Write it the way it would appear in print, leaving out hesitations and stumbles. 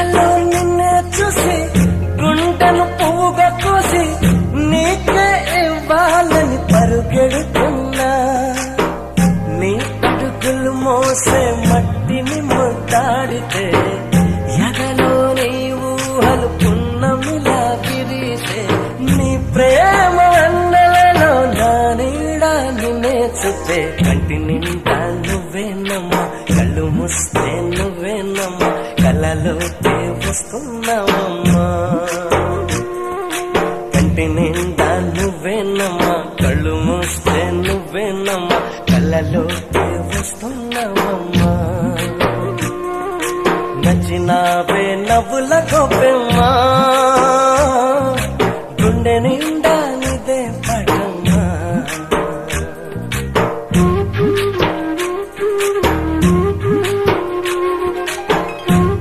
కలలో నిన్నే చూసి గుండెను పువ్వుగా కోసి నీకే ఇవ్వాలని పరుగెడుతున్నా. నీ అడుగులు మోసే మట్టిని ముద్దాడితే ఎదలో నీ ఊహలు పున్నమిలా విరిసే. నీ ప్రేమ వెన్నెలలో నా నీడ నిన్నే చూపే. కంటి నిండా నువ్వేనమ్మా, కళ్ళు మూస్తే నువ్వేనమ్మా, కలలోకే వస్తున్నావమ్మా. కంటి నిండా నువ్వేనమ్మా, కళ్ళు మూస్తే నువ్వేనమ్మా, కలలోకే వస్తున్నావమ్మా. నచ్చినావే నవ్వుల గోపెమ్మా.